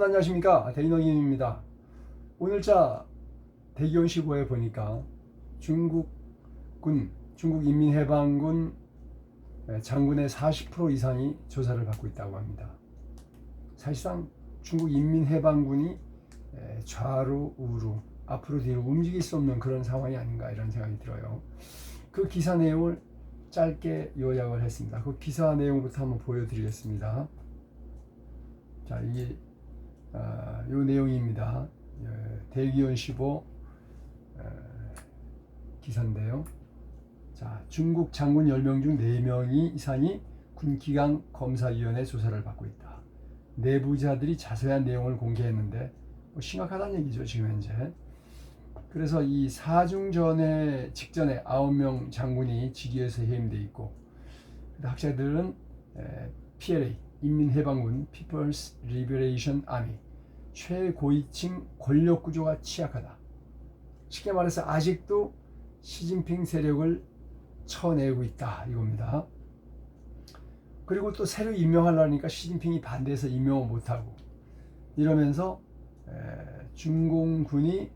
여러분 안녕하십니까? 대인어김입니다. 오늘자 대기원 15에 보니까 중국인민해방군 장군의 40% 이상이 조사를 받고 있다고 합니다. 사실상 중국인민해방군이 좌로 우로 앞으로 뒤로 움직일 수 없는 그런 상황이 아닌가 이런 생각이 들어요. 그 기사 내용을 짧게 요약을 했습니다. 그 기사 내용부터 한번 보여드리겠습니다. 자, 이게 요 내용입니다. 대기원 15 기사인데요. 자, 중국 장군 10명 중 4명이 이상이 군기강 검사위원회 조사를 받고 있다. 내부자들이 자세한 내용을 공개했는데 심각하다는 얘기죠, 지금 현재. 그래서 이 사중전에 직전에 9명 장군이 직위에서 해임되어 있고, 학자들은 PLA 인민해방군 People's Liberation Army 최고위층 권력 구조가 취약하다. 쉽게 말해서 아직도 시진핑 세력을 쳐내고 있다 이겁니다. 그리고 또 새로 임명하려니까 시진핑이 반대해서 임명을 못하고 이러면서 중공군이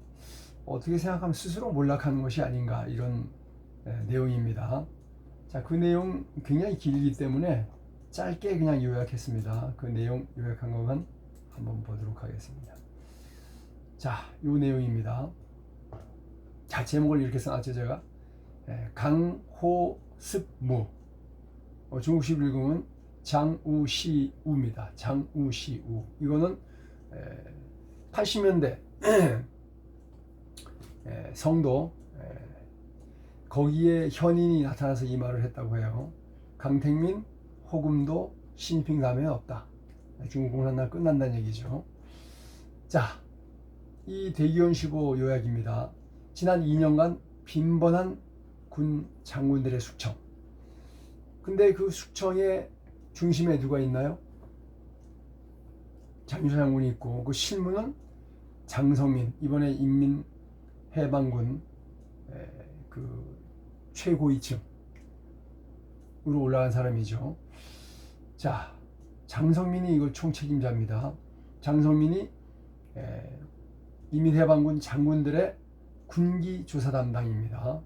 어떻게 생각하면 스스로 몰락하는 것이 아닌가 이런 내용입니다. 자, 그 내용 굉장히 길기 때문에 짧게 그냥 요약했습니다. 그 내용 요약한 것만 한번 보도록 하겠습니다. 자, 요 내용입니다. 자, 제목을 이렇게 써놨죠, 제가. 강호습무. 중국식 읽으면 장우시우입니다. 장우시우. 이거는 80년대 성도 거기에 현인이 나타나서 이 말을 했다고 해요. 강택민, 호금도 시진핑 다음에 없다. 중국 공산당 끝난다는 얘기죠. 자, 이 대기원 15 요약입니다. 지난 2년간 빈번한 군 장군들의 숙청. 근데 그 숙청의 중심에 누가 있나요? 장유서 장군이 있고, 그 실무는 장성민, 이번에 인민해방군 그 최고위층으로 올라간 사람이죠. 자, 장성민이 이걸 총책임자입니다. 장성민이 인민해방군 장군들의 군기 조사 담당입니다.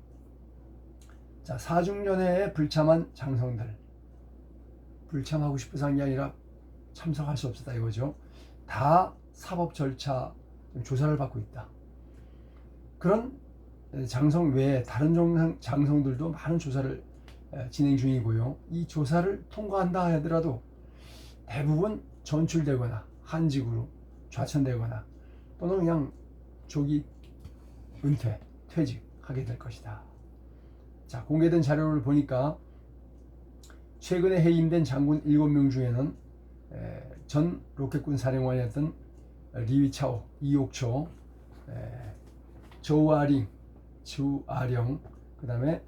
자, 사중전회에 불참한 장성들, 불참하고 싶어서 한 게 아니라 참석할 수 없었다 이거죠. 다 사법 절차 조사를 받고 있다. 그런 장성 외에 다른 장성들도 많은 조사를 진행 중이고요. 이 조사를 통과한다 하더라도 대부분 전출되거나 한직으로 좌천되거나 또는 그냥 조기 은퇴, 퇴직하게 될 것이다. 자, 공개된 자료를 보니까 최근에 해임된 장군 7명 중에는 전 로켓군 사령관이었던 리위차오, 이옥초, 조아링, 주아령, 그 다음에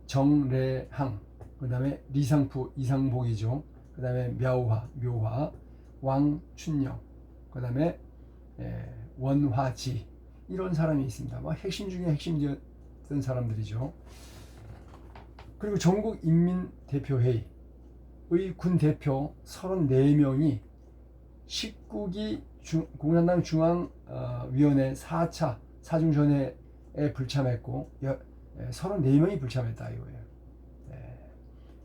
정래항, 그 다음에 리상푸, 이상복이죠. 그 다음에 묘화, 왕춘영, 그 다음에 원화지, 이런 사람이 있습니다. 핵심 중에 핵심이었던 사람들이죠. 그리고 전국인민대표회의의 군 대표 34명이 19기 공산당 중앙위원회 4차 사중전회에 불참했고 34명이 불참했다 이거예요.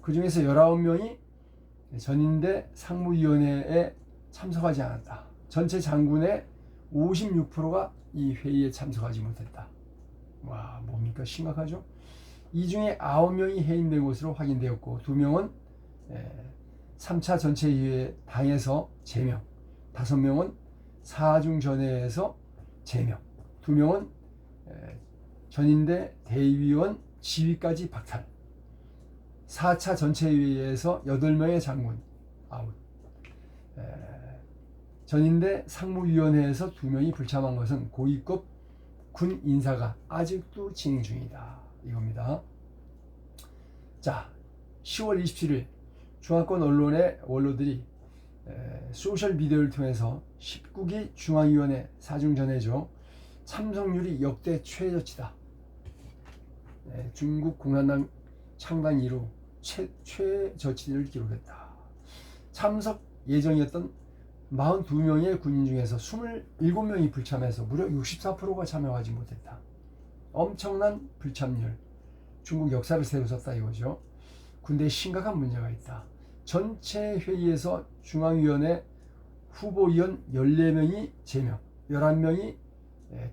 그 중에서 19명이 전인대 상무위원회에 참석하지 않았다. 전체 장군의 56%가 이 회의에 참석하지 못했다. 와, 뭡니까? 심각하죠? 이 중에 9명이 해임된 것으로 확인되었고 2명은 3차 전체회의에 당에서 제명, 5명은 사중전회에서 제명, 2명은 전인대 대위원 지위까지 박탈, 4차 전체회의에서 8명의 장군 아웃, 전인대 상무위원회에서 2명이 불참한 것은 고위급 군 인사가 아직도 진행 중이다 이겁니다. 자, 10월 27일 중화권 언론의 원로들이 소셜 미디어를 통해서 19기 중앙위원회 사중전회죠. 참석률이 역대 최저치다. 중국 공산당 창당 이후 최저치를 기록했다. 참석 예정이었던 42명의 군인 중에서 27명이 불참해서 무려 64%가 참여하지 못했다. 엄청난 불참률. 중국 역사를 새로 썼다 이거죠. 군대에 심각한 문제가 있다. 전체 회의에서 중앙위원회 후보위원 14명이 제명, 11명이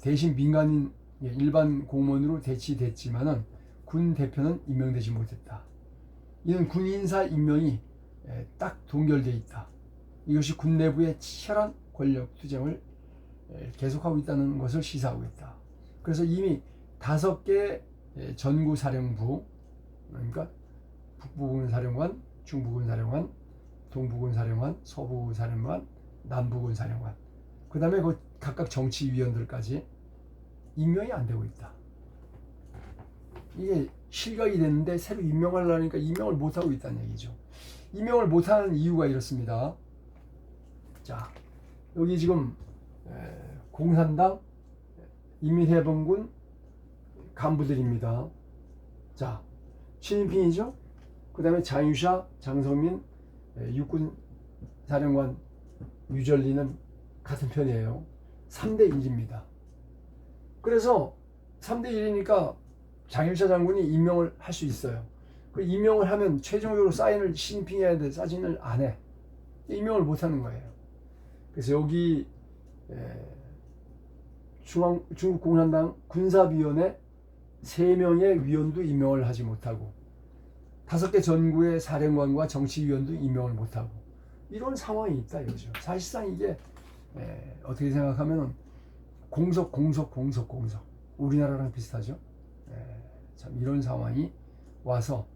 대신 민간인 일반 공무원으로 대치됐지만은 군 대표는 임명되지 못했다. 이는 군 인사 임명이 딱 동결되어 있다. 이것이 군 내부의 치열한 권력 투쟁을 계속하고 있다는 것을 시사하고 있다. 그래서 이미 5개 전구사령부, 그러니까 북부군 사령관, 중부군 사령관, 동부군 사령관, 서부군 사령관, 남부군 사령관, 그 다음에 그 각각 정치위원들까지 임명이 안 되고 있다. 이게 실각이 됐는데 새로 임명하려니까 임명을 못하고 있다는 얘기죠. 임명을 못하는 이유가 이렇습니다. 자, 여기 지금 공산당, 인민해방군 간부들입니다. 자, 시진핑이죠. 그 다음에 장유샤, 장성민, 육군 사령관 유전리는 같은 편이에요. 3대 1입니다. 그래서 3대 1이니까 장유샤 장군이 임명을 할 수 있어요. 그 임명을 하면 최종적으로 사인을 시진핑이 해야 돼. 사인을 안 해. 임명을 못 하는 거예요. 그래서 여기 중국 공산당 군사위원회 3명의 위원도 임명을 하지 못하고 5개 전구의 사령관과 정치위원도 임명을 못하고 이런 상황이 있다 이거죠. 사실상 이게 어떻게 생각하면 공석 우리나라랑 비슷하죠. 참 이런 상황이 와서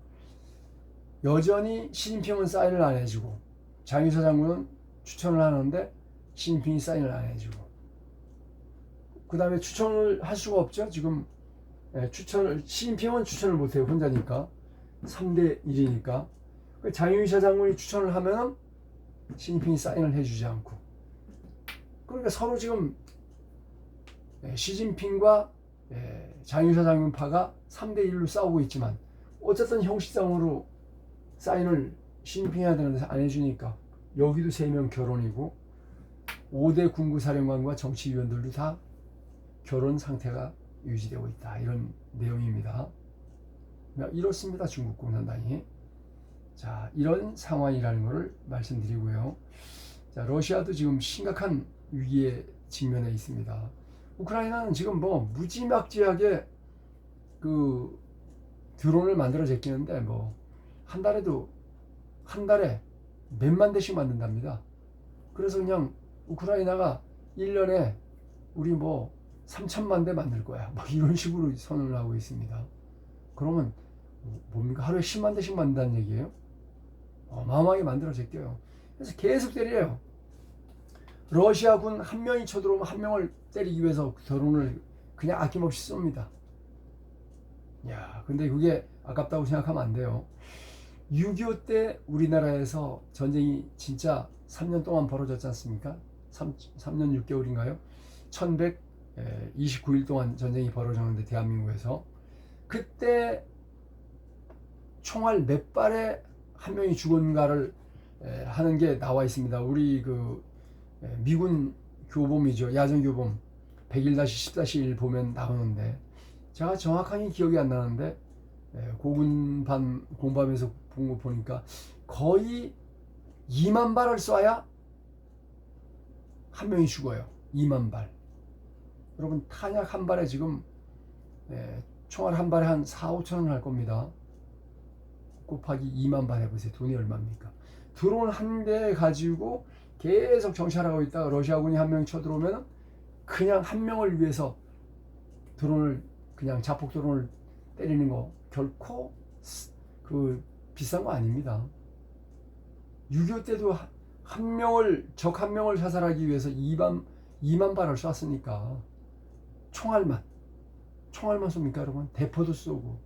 여전히 시진핑은 사인을 안 해주고 장유서 장군은 추천을 하는데 시진핑이 사인을 안 해주고 그 다음에 추천을 할 수가 없죠. 지금 시진핑은 추천을 못해요. 혼자니까 3대 1이니까 장유서 장군이 추천을 하면 시진핑이 사인을 해주지 않고 그러니까 서로 지금 시진핑과 장유서 장군파가 3대 1로 싸우고 있지만 어쨌든 형식상으로 사인을 시진핑이 해야 되는데 안 해주니까 여기도 3명 결혼이고 5대 군구사령관과 정치위원들도 다 결혼 상태가 유지되고 있다. 이런 내용입니다. 이렇습니다. 중국 공산당이. 자, 이런 상황이라는 것을 말씀드리고요. 자, 러시아도 지금 심각한 위기에 직면해 있습니다. 우크라이나는 지금 뭐 무지막지하게 그 드론을 만들어 제끼는데 뭐 한 달에 몇만 대씩 만든답니다. 그래서 그냥 우크라이나가 1년에 우리 뭐 3천만 대 만들 거야. 뭐 이런 식으로 선언을 하고 있습니다. 그러면 뭡니까? 하루에 10만 대씩 만든다는 얘기예요? 어마어마하게 만들어 제껴요. 그래서 계속 때려요. 러시아군 한 명이 쳐들어오면 한 명을 때리기 위해서 드론을 그냥 아낌없이 쏩니다. 야, 근데 그게 아깝다고 생각하면 안 돼요. 6.25 때 우리나라에서 전쟁이 진짜 3년 동안 벌어졌지 않습니까? 3년 6개월인가요? 1129일 동안 전쟁이 벌어졌는데 대한민국에서 그때 총알 몇 발에 한 명이 죽은가를 하는 게 나와 있습니다. 우리 그 미군 교범이죠. 야전 교범 101-10-1 보면 나오는데 제가 정확하게 기억이 안 나는데 고군반 공밤에서 본 거 보니까 거의 2만 발을 쏴야 한 명이 죽어요. 2만 발. 여러분 탄약 한 발에 지금 총알 한 발에 한 4-5천 원 할 겁니다. 곱하기 2만 발 해보세요. 돈이 얼마입니까? 드론 한 대 가지고 계속 정찰하고 있다가 러시아군이 한 명 쳐들어오면 그냥 한 명을 위해서 드론을 그냥 자폭 드론을 때리는 거 결코 그 비싼 거 아닙니다. 6.25 때도 적 한 명을 사살하기 위해서 2만 발을 쐈으니까 총알만 쏩니까 여러분? 대포도 쏘고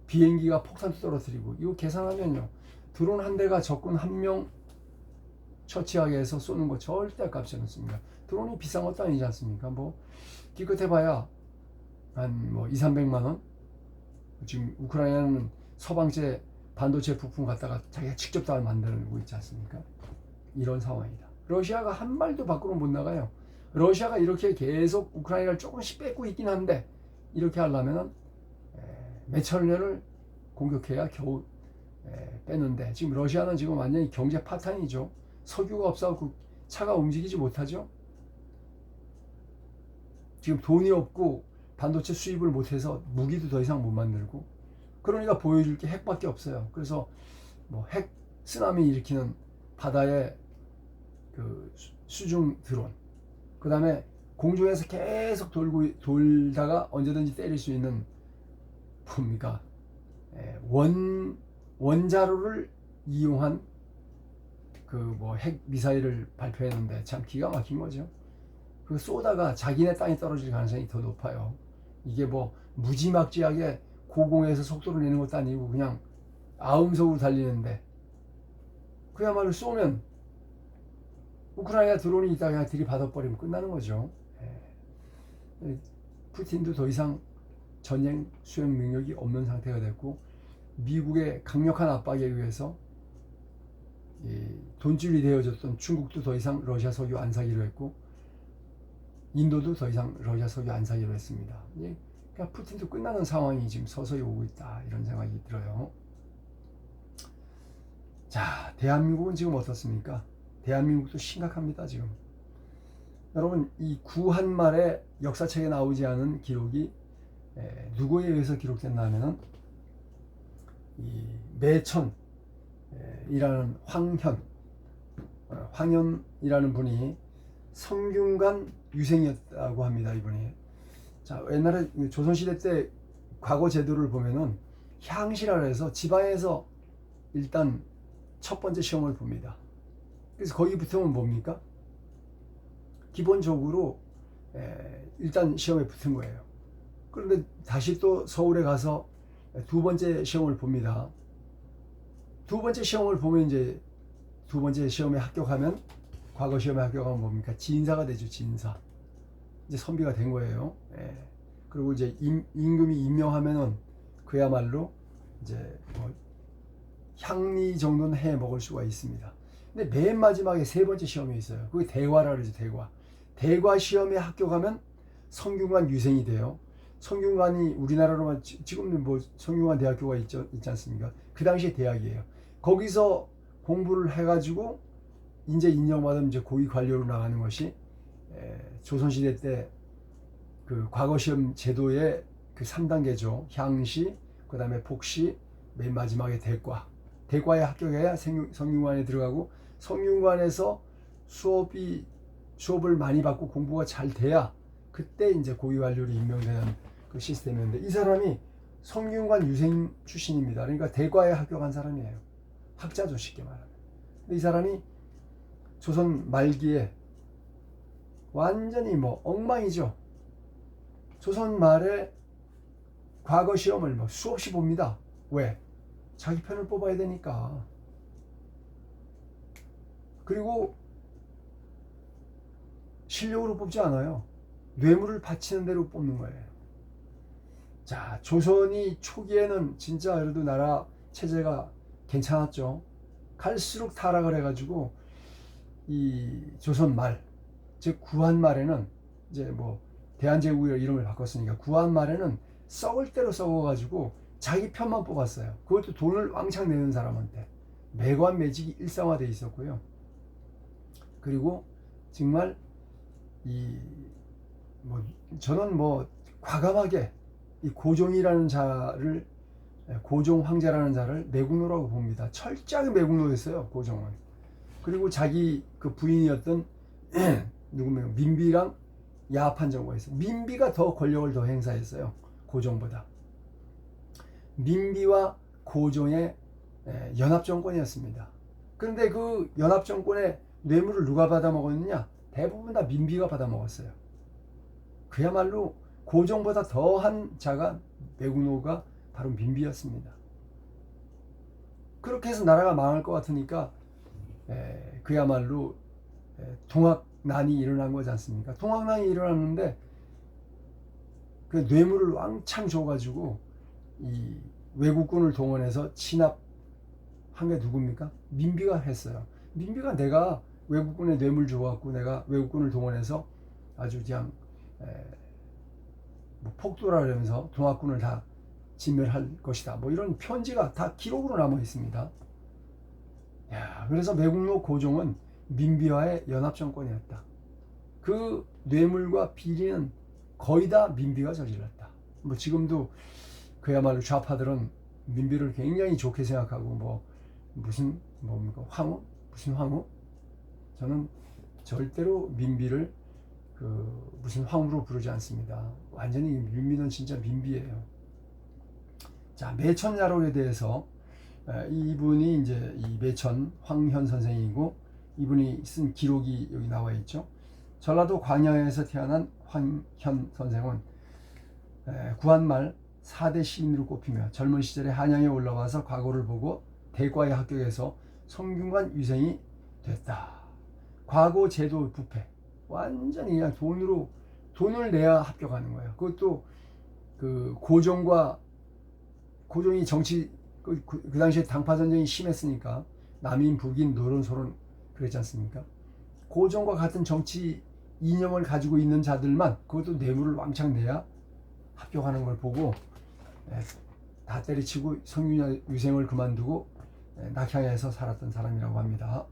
비행기가 폭탄도 떨어뜨리고 이거 계산하면요 드론 한 대가 적군 한 명 처치하게 해서 쏘는 거 절대 아깝지 않습니다. 드론이 비싼 것도 아니지 않습니까? 뭐 기껏해봐야 한 뭐 200~300만 원. 지금 우크라이나는 서방제 반도체 부품 갖다가 자기가 직접 다 만들고 있지 않습니까? 이런 상황이다. 러시아가 한 발도 밖으로 못 나가요. 러시아가 이렇게 계속 우크라이나를 조금씩 뺏고 있긴 한데 이렇게 하려면은 몇천 년을 공격해야 겨우 빼는데 지금 러시아는 지금 완전히 경제 파탄이죠. 석유가 없어서 차가 움직이지 못하죠. 지금 돈이 없고 반도체 수입을 못해서 무기도 더 이상 못 만들고 그러니까 보여줄 게 핵밖에 없어요. 그래서 뭐 핵 쓰나미 일으키는 바다의 그 수중 드론, 그 다음에 공중에서 계속 돌다가 언제든지 때릴 수 있는 뭡니까 원자로를 이용한 그 뭐 핵 미사일을 발표했는데 참 기가 막힌 거죠. 그 쏘다가 자기네 땅에 떨어질 가능성이 더 높아요. 이게 뭐 무지막지하게 고공에서 속도를 내는 것도 아니고 그냥 아음속으로 달리는데 그야말로 쏘면 우크라이나 드론이 있다가 그냥 들이받아버리면 끝나는 거죠. 푸틴도 더 이상 전쟁 수행 능력이 없는 상태가 됐고 미국의 강력한 압박에 의해서 돈줄이 되어졌던 중국도 더 이상 러시아 석유 안 사기로 했고 인도도 더 이상 러시아 석유 안 사기로 했습니다. 그러니까 푸틴도 끝나는 상황이 지금 서서히 오고 있다 이런 생각이 들어요. 자, 대한민국은 지금 어떻습니까? 대한민국도 심각합니다. 지금 여러분 이 구한말에 역사책에 나오지 않은 기록이 누구에 의해서 기록됐나 하면은 이 매천이라는 황현이라는 분이 성균관 유생이었다고 합니다. 이분이. 자, 옛날에 조선시대 때 과거 제도를 보면은 향시라 해서 지방에서 일단 첫 번째 시험을 봅니다. 그래서 거기 붙으면 뭡니까? 기본적으로 일단 시험에 붙은 거예요. 그런데 다시 또 서울에 가서 두 번째 시험을 봅니다. 두 번째 시험을 보면 이제 두 번째 시험에 합격하면 과거 시험에 합격하면 뭡니까? 진사가 되죠. 진사. 이제 선비가 된 거예요. 그리고 이제 임금이 임명하면은 그야말로 이제 뭐 향리 정도는 해 먹을 수가 있습니다. 근데 맨 마지막에 세 번째 시험이 있어요. 그게 대과라 그러죠. 대과. 대과 시험에 합격하면 성균관 유생이 돼요. 성균관이 우리나라로만 지금은 뭐 성균관 대학교가 있지 않습니까? 그 당시에 대학이에요. 거기서 공부를 해가지고 이제 인정받으면 이제 고위 관료로 나가는 것이 조선시대 때 그 과거 시험 제도의 그 3단계죠. 향시, 그 다음에 복시, 맨 마지막에 대과. 대과에 합격해야 성균관에 들어가고 성균관에서 수업을 많이 받고 공부가 잘 돼야 그때 이제 고위 관료로 임명되는 그 시스템이었는데 이 사람이 성균관 유생 출신입니다. 그러니까 대과에 합격한 사람이에요. 학자죠, 쉽게 말하면. 근데 이 사람이 조선 말기에 완전히 뭐 엉망이죠. 조선 말에 과거 시험을 뭐 수없이 봅니다. 왜? 자기 편을 뽑아야 되니까. 그리고 실력으로 뽑지 않아요. 뇌물을 바치는 대로 뽑는 거예요. 자, 조선이 초기에는 진짜 그래도 나라 체제가 괜찮았죠. 갈수록 타락을 해가지고 이 조선 말, 즉 구한 말에는 이제 뭐 대한제국이라 이름을 바꿨으니까 구한 말에는 썩을 대로 썩어가지고 자기 편만 뽑았어요. 그것도 돈을 왕창 내는 사람한테. 매관 매직이 일상화되어 있었고요. 그리고 정말 저는 뭐 과감하게 이 고종이라는 자를, 고종 황제라는 자를 매국노라고 봅니다. 철저하게 매국노였어요, 고종은. 그리고 자기 그 부인이었던 누구면 민비랑 야합한 정부가 있어요. 민비가 더 권력을 더 행사했어요, 고종보다. 민비와 고종의 연합정권이었습니다. 그런데 그 연합정권의 뇌물을 누가 받아먹었느냐? 대부분 다 민비가 받아먹었어요. 그야말로 고종보다 더한 자가 매국노가 바로 민비였습니다. 그렇게 해서 나라가 망할 것 같으니까 그야말로 동학난이 일어난 거지 않습니까? 동학난이 일어났는데 그 뇌물을 왕창 줘가지고 이 외국군을 동원해서 진압한 게 누굽니까? 민비가 했어요. 민비가 내가 외국군의 뇌물 줘갖고 내가 외국군을 동원해서 아주 그냥 뭐 폭도라 그러면서 동학군을 다 진멸할 것이다. 뭐 이런 편지가 다 기록으로 남아 있습니다. 야, 그래서 매국노 고종은 민비와의 연합정권이었다. 그 뇌물과 비리는 거의 다 민비가 저질렀다. 뭐 지금도 그야말로 좌파들은 민비를 굉장히 좋게 생각하고 뭐 무슨 뭡니까 황후? 무슨 황후? 저는 절대로 민비를 그 무슨 황후로 부르지 않습니다. 완전히 민비는 진짜 민비예요. 자, 매천야록에 대해서 이분이 이제 이 매천 황현 선생이고 이분이 쓴 기록이 여기 나와 있죠. 전라도 광야에서 태어난 황현 선생은 구한말 4대 시인으로 꼽히며 젊은 시절에 한양에 올라와서 과거를 보고 대과에 합격해서 성균관 유생이 됐다. 과거 제도 부패 완전히 그냥 돈을 내야 합격하는 거예요. 그것도 그 고종이 정치 그 당시에 당파 전쟁이 심했으니까 남인 북인 노론소론 그랬지 않습니까? 고종과 같은 정치 이념을 가지고 있는 자들만 그것도 뇌물을 왕창 내야 합격하는 걸 보고 다 때리치고 성균관 유생을 그만두고 낙향에서 살았던 사람이라고 합니다.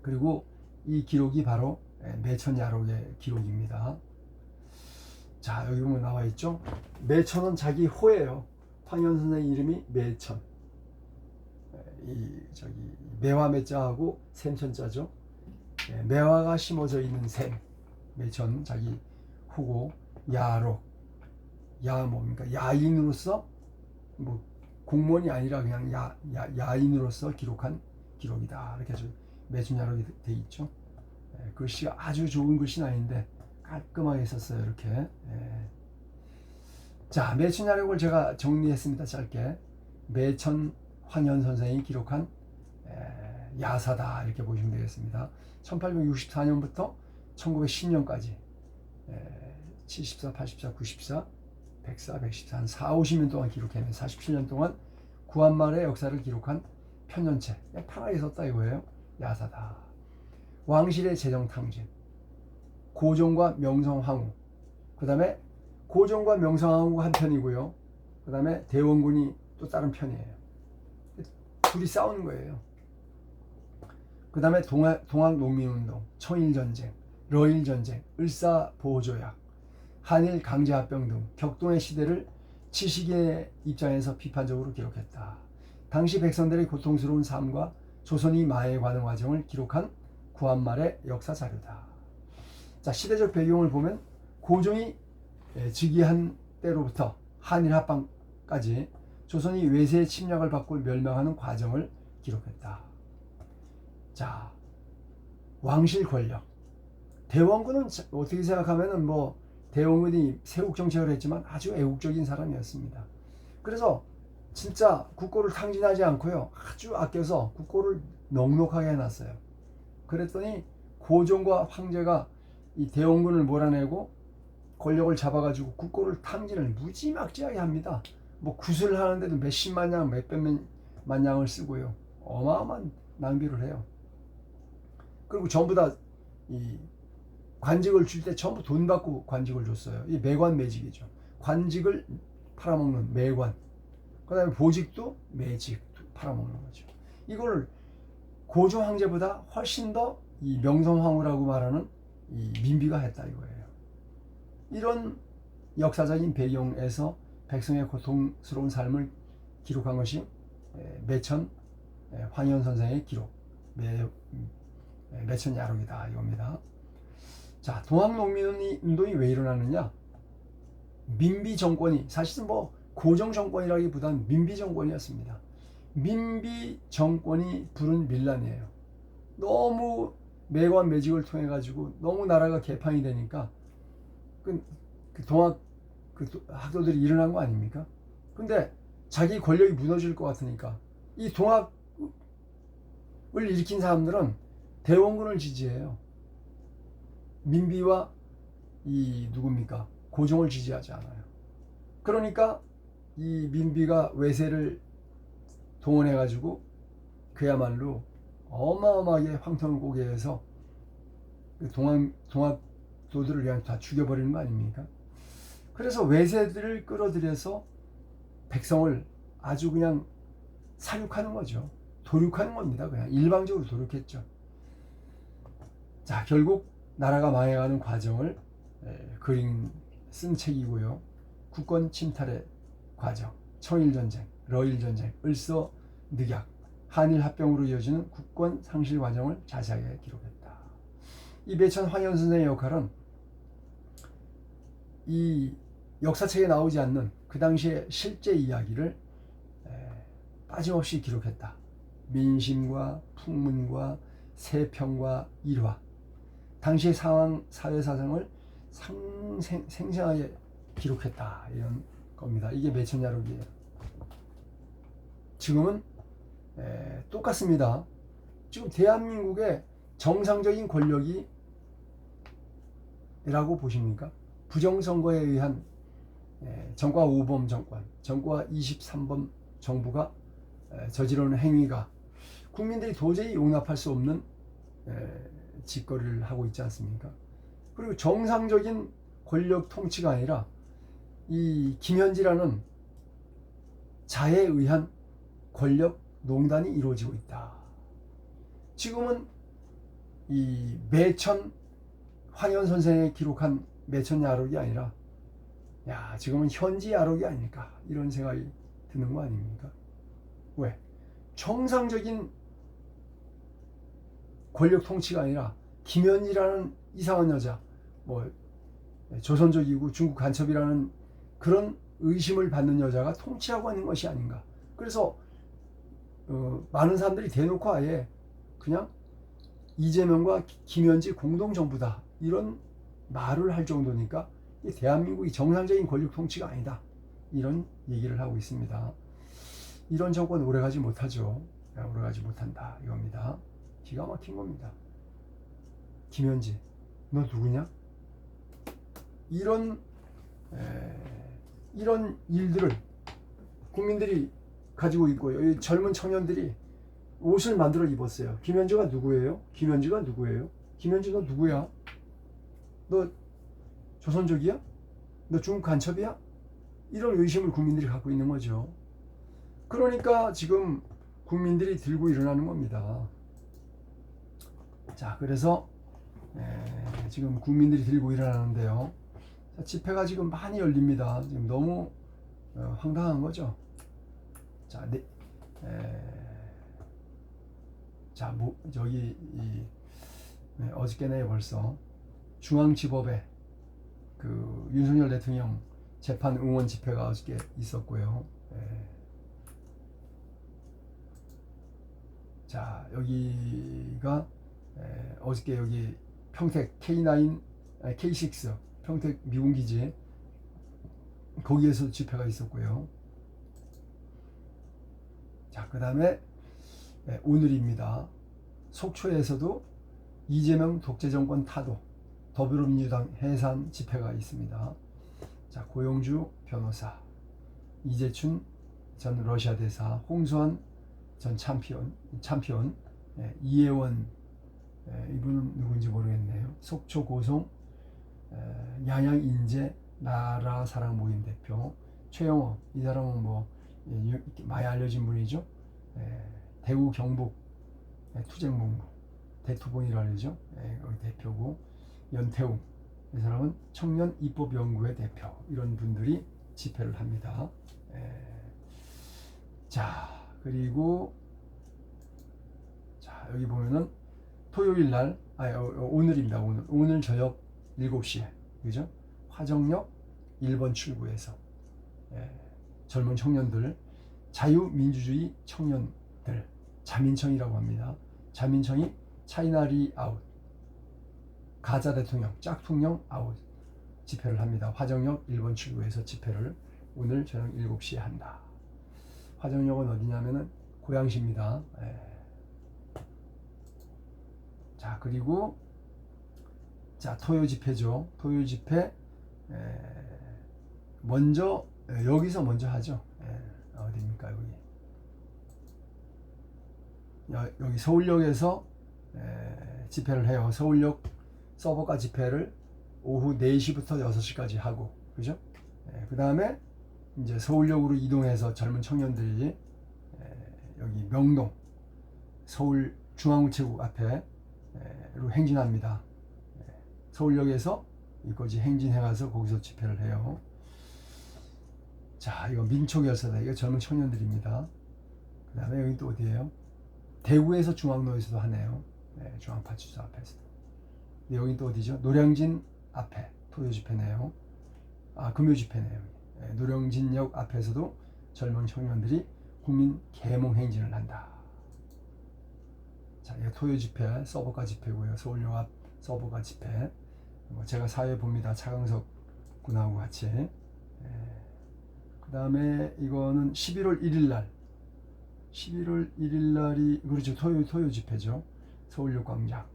그리고 이 기록이 바로 매천야록의 기록입니다. 자, 여기 보면 나와 있죠. 매천은 자기 호예요. 황현 선생 이름이 매천. 매화 매자하고 샘천자죠. 매화가 심어져 있는 샘. 매천 자기 후고 야록. 야 뭡니까? 야인으로서 뭐 공무원이 아니라 그냥 야인으로서 기록한 기록이다. 이렇게 해서 매천야록이 돼 있죠. 글씨가 아주 좋은 글씨는 아닌데 깔끔하게 썼어요. 이렇게. 자, 매천야록을 제가 정리했습니다. 짧게. 매천 황현 선생이 기록한 야사다 이렇게 보시면 되겠습니다. 1864년부터 1910년까지 74, 84, 94, 104, 114, 한 4, 50년 동안 기록했네요. 47년 동안 구한말의 역사를 기록한 편년체. 편하게 썼다 이거예요. 야사다. 왕실의 재정탕진, 고종과 명성황후, 그 다음에 고종과 명성황후가 한 편이고요. 그 다음에 대원군이 또 다른 편이에요. 둘이 싸우는 거예요. 그 다음에 동학농민운동, 청일전쟁, 러일전쟁, 을사보호조약, 한일 강제합병 등 격동의 시대를 지식인의 입장에서 비판적으로 기록했다. 당시 백성들의 고통스러운 삶과 조선이 마에 관한 과정을 기록한 구한말의 역사 자료다. 자, 시대적 배경을 보면 고종이 즉위한 때로부터 한일 합방까지 조선이 외세의 침략을 받고 멸망하는 과정을 기록했다. 자, 왕실 권력. 대원군은 어떻게 생각하면은 뭐 대원군이 세국 정책을 했지만 아주 애국적인 사람이었습니다. 그래서 진짜 국고를 탕진하지 않고요. 아주 아껴서 국고를 넉넉하게 해놨어요. 그랬더니 고종과 황제가 이 대원군을 몰아내고 권력을 잡아가지고 국고를 탕진을 무지막지하게 합니다. 뭐 구슬을 하는데도 몇십만 양, 몇백만 양을 쓰고요. 어마어마한 낭비를 해요. 그리고 전부 다 이 관직을 줄 때 전부 돈 받고 관직을 줬어요. 이 매관 매직이죠. 관직을 팔아먹는 매관. 그 다음에 보직도 매직 팔아먹는 거죠. 이걸 고종 황제보다 훨씬 더 이 명성황후라고 말하는 이 민비가 했다 이거예요. 이런 역사적인 배경에서 백성의 고통스러운 삶을 기록한 것이 매천 황현 선생의 기록, 매천야록이다 이겁니다. 자, 동학농민운동이 왜 일어나느냐? 민비 정권이 사실은 뭐 고정 정권이라기보다는 민비 정권이었습니다. 민비 정권이 부른 밀란이에요. 너무 매관 매직을 통해 가지고 너무 나라가 개판이 되니까 학도들이 일어난 거 아닙니까? 근데 자기 권력이 무너질 것 같으니까 이 동학을 일으킨 사람들은 대원군을 지지해요. 민비와 이 누굽니까? 고종을 지지하지 않아요. 그러니까 이 민비가 외세를 동원해 가지고 그야말로 어마어마하게 황통을 꼬게 해서 동학도들을 그냥 다 죽여버리는 거 아닙니까? 그래서 외세들을 끌어들여서 백성을 아주 그냥 사육하는 거죠. 도륙하는 겁니다. 그냥 일방적으로 도륙했죠. 자, 결국 나라가 망해가는 과정을 쓴 책이고요. 국권 침탈의 과정, 청일전쟁, 러일전쟁, 을서늑약, 한일합병으로 이어지는 국권 상실 과정을 자세하게 기록했다. 이 매천 황현 선생의 역할은 이 역사책에 나오지 않는 그 당시의 실제 이야기를 빠짐없이 기록했다. 민심과 풍문과 세평과 일화, 당시의 상황, 사회 사정을 생생하게 기록했다. 이런 겁니다. 이게 매천야록이에요. 지금은 똑같습니다. 지금 대한민국의 정상적인 권력이 라고 보십니까? 부정선거에 의한 정과 5범 정권, 정과 23범 정부가 저지르는 행위가 국민들이 도저히 용납할 수 없는 짓거리를 하고 있지 않습니까? 그리고 정상적인 권력 통치가 아니라 이 김현지라는 자에 의한 권력 농단이 이루어지고 있다. 지금은 이 매천 황현 선생이 기록한 매천 야록이 아니라 지금은 현지 야록이 아닐까 이런 생각이 드는 거 아닙니까? 왜? 정상적인 권력 통치가 아니라 김현지라는 이상한 여자, 조선족이고 중국 간첩이라는 그런 의심을 받는 여자가 통치하고 있는 것이 아닌가. 그래서 많은 사람들이 대놓고 아예 그냥 이재명과 김현지 공동정부다 이런 말을 할 정도니까 대한민국이 정상적인 권력 통치가 아니다 이런 얘기를 하고 있습니다. 이런 정권 오래가지 못하죠. 오래가지 못한다 이겁니다. 기가 막힌 겁니다. 김현지 너 누구냐? 이런 일들을 국민들이 가지고 있고요. 젊은 청년들이 옷을 만들어 입었어요. 김현지가 누구예요? 김현지가 누구예요? 김현지 너 누구야? 너 조선족이야? 너 중국 간첩이야? 이런 의심을 국민들이 갖고 있는 거죠. 그러니까 지금 국민들이 들고 일어나는 겁니다. 자, 그래서 지금 국민들이 들고 일어나는데요. 자, 집회가 지금 많이 열립니다. 지금 너무 황당한 거죠. 자, 저기 어저께네 벌써 중앙지법에 그 윤석열 대통령 재판 응원 집회가 어저께 있었고요. 자, 여기가 어저께 여기 평택 K6 평택 미군 기지 거기에서 집회가 있었고요. 자, 그 다음에 오늘입니다. 속초에서도 이재명 독재정권 타도 더불어민주당 해산 집회가 있습니다. 자, 고영주 변호사, 이재춘 전 러시아 대사, 홍수환 전 챔피언, 이혜원 이분은 누군지 모르겠네요. 속초 고송 양양인재 나라사랑 모임 대표 최영호, 이 사람은 많이 알려진 분이죠. 대구 경북 투쟁본부 대투본이라고 하죠. 여기 대표고 연태웅, 이 사람은 청년 입법연구회 대표, 이런 분들이 집회를 합니다. 자, 그리고 자, 여기 보면은 토요일 날, 오늘입니다. 오늘 저녁 7시에, 그죠? 화정역 1번 출구에서 젊은 청년들, 자유민주주의 청년들, 자민청이라고 합니다. 자민청이 차이나리 아웃, 가자 대통령, 짝퉁령 아웃 집회를 합니다. 화정역 1번 출구에서 집회를 오늘 저녁 7시에 한다. 화정역은 어디냐면은 고양시입니다. 자, 그리고 자, 토요 집회죠. 토요 집회 먼저 여기서 먼저 하죠. 어디입니까? 여기 서울역에서 집회를 해요. 서울역 서버가 집회를 오후 4시부터 6시까지 하고, 그죠? 그 다음에 이제 서울역으로 이동해서 젊은 청년들이 여기 명동 서울중앙우체국 앞에로 행진합니다. 서울역에서 이거지 행진해가서 거기서 집회를 해요. 자, 이거 민초결사다. 이거 젊은 청년들입니다. 그 다음에 여기 또 어디예요? 대구에서 중앙로에서도 하네요. 중앙파출소 앞에서도. 여기 또 어디죠? 노량진 앞에 토요 집회네요. 금요 집회네요. 노량진역 앞에서도 젊은 청년들이 국민 계몽 행진을 한다. 자, 이거 토요 집회, 서버가 집회고요. 서울역 앞 서버가 집회. 제가 사회 봅니다. 차강석 군하고 같이. 그 다음에 이거는 11월 1일 날. 11월 1일 날이 그렇죠. 토요 집회죠. 서울역 광장.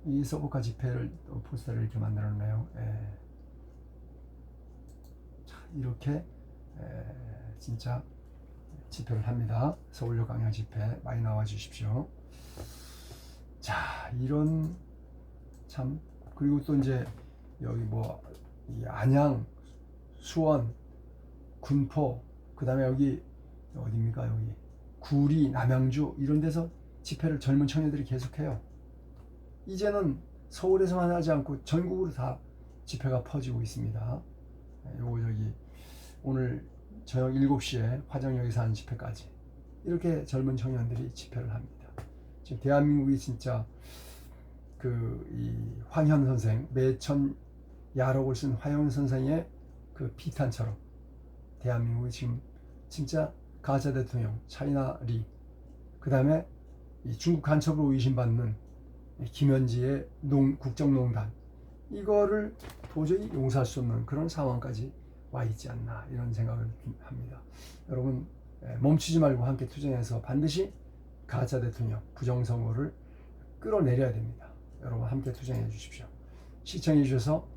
이 서버가 집회를 포스터를 이렇게 만들어놨네요. 자, 이렇게 진짜 집회를 합니다. 서울역 광장 집회 많이 나와 주십시오. 자, 이런 참. 그리고 또 이제 여기 이 안양, 수원, 군포, 그 다음에 여기 어디입니까? 여기 구리, 남양주 이런 데서 집회를 젊은 청년들이 계속해요. 이제는 서울에서만 하지 않고 전국으로 다 집회가 퍼지고 있습니다. 요거 저기 오늘 저녁 7시에 화정역에서 하는 집회까지 이렇게 젊은 청년들이 집회를 합니다. 지금 대한민국이 진짜 이 황현 선생, 매천 야록을 쓴 황현 선생의 그 피탄처럼 대한민국이 지금 진짜 가짜 대통령 차이나 리, 그 다음에 이 중국 간첩으로 의심받는 김현지의 국정농단, 이거를 도저히 용서할 수 없는 그런 상황까지 와 있지 않나, 이런 생각을 합니다. 여러분 멈추지 말고 함께 투쟁해서 반드시 가짜 대통령 부정선거를 끌어내려야 됩니다. 여러분 함께 투쟁해 주십시오. 시청해 주셔서